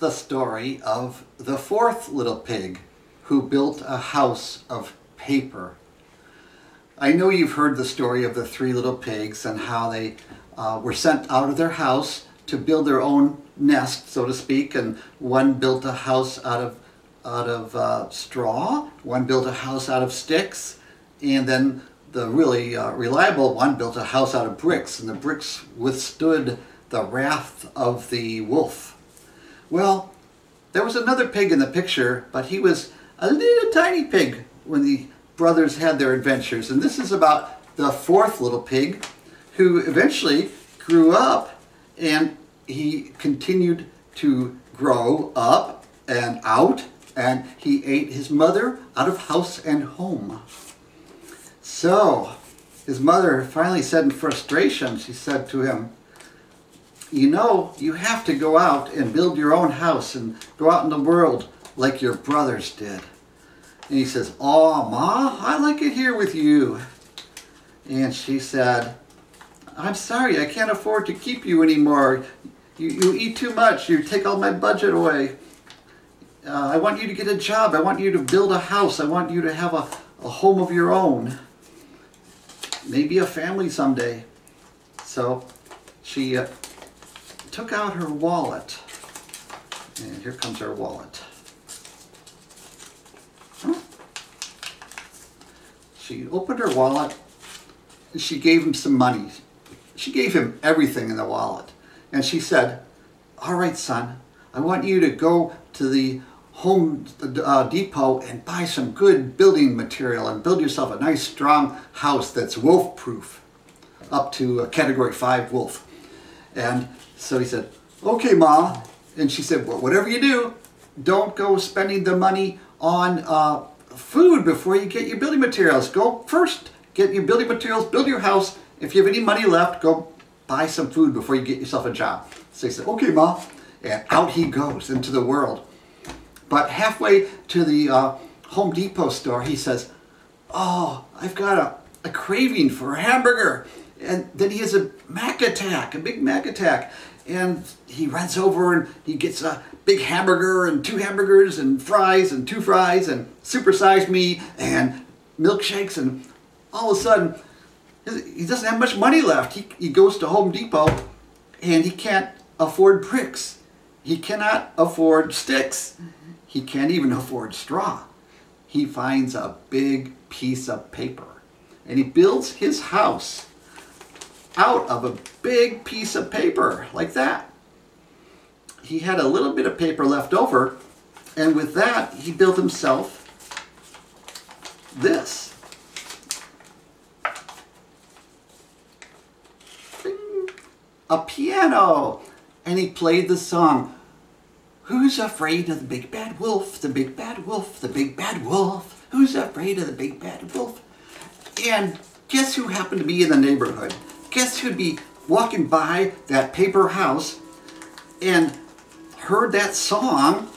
the story of the fourth little pig who built a house of paper. I know you've heard the story of the three little pigs and how they were sent out of their house to build their own nest, so to speak, and one built a house out of straw, one built a house out of sticks, and then the really reliable one built a house out of bricks, and the bricks withstood the wrath of the wolf. Well, there was another pig in the picture, but he was a little tiny pig when the brothers had their adventures. And this is about the fourth little pig who eventually grew up, and he continued to grow up and out, and he ate his mother out of house and home. So his mother finally said in frustration, she said to him, "You know, you have to go out and build your own house and go out in the world like your brothers did." And he says, "Oh, Ma, I like it here with you." And she said, "I'm sorry, I can't afford to keep you anymore. You eat too much. You take all my budget away. I want you to get a job. I want you to build a house. I want you to have a home of your own. Maybe a family someday." So she took out her wallet. And here comes her wallet. She opened her wallet and she gave him some money. She gave him everything in the wallet. And she said, "All right, son, I want you to go to the Home Depot and buy some good building material and build yourself a nice strong house that's wolf proof, up to a category 5 wolf." And so he said, "Okay, Ma." And she said, "Well, whatever you do, don't go spending the money on food before you get your building materials. Go first, get your building materials, build your house. If you have any money left, go buy some food before you get yourself a job." So he said, "Okay, Ma." And out he goes into the world. But halfway to the Home Depot store, he says, "Oh, I've got a craving for a hamburger." And then he has a Mac attack, a big Mac attack. And he runs over and he gets a big hamburger and 2 hamburgers and fries and 2 fries and supersized me and milkshakes. And all of a sudden, he doesn't have much money left. He goes to Home Depot and he can't afford bricks. He cannot afford sticks. He can't even afford straw. He finds a big piece of paper and he builds his house out of a big piece of paper like that. He had a little bit of paper left over, and with that he built himself this. Bing. A piano. And he played the song, "Who's afraid of the big bad wolf, the big bad wolf, the big bad wolf? Who's afraid of the big bad wolf?" And guess who happened to be in the neighborhood? Guess who'd be walking by that paper house and heard that song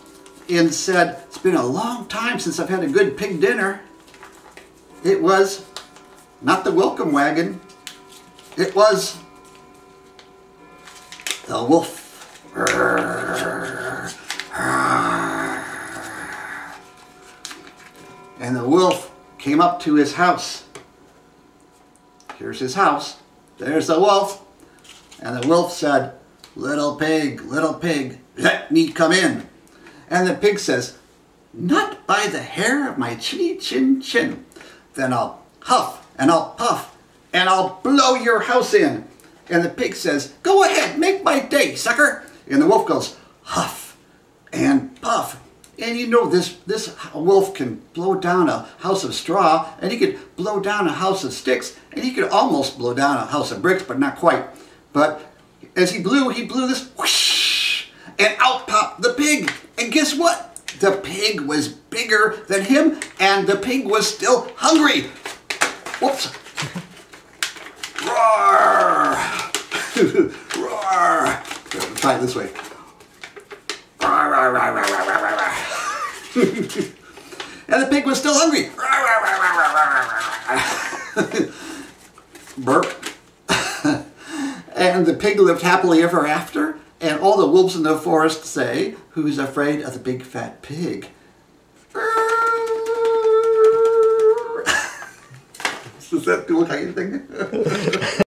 and said, "It's been a long time since I've had a good pig dinner." It was not the welcome wagon. It was the wolf. And the wolf came up to his house. Here's his house. There's the wolf. And the wolf said, little pig, let me come in." And the pig says, "Not by the hair of my chinny chin chin. Then I'll huff and I'll puff and I'll blow your house in." And the pig says, "Go ahead, make my day, sucker." And the wolf goes, huff and puff. And you know, this wolf can blow down a house of straw, and he could blow down a house of sticks, and he could almost blow down a house of bricks, but not quite. But as he blew this whoosh, and out popped the pig. And guess what? The pig was bigger than him, and the pig was still hungry. Whoops. Roar! Roar! Try it this way. Roar, roar, roar, roar, roar, roar, roar. And the pig was still hungry. Burp. And the pig lived happily ever after. And all the wolves in the forest say, who's afraid of the big fat pig? Does that look like anything?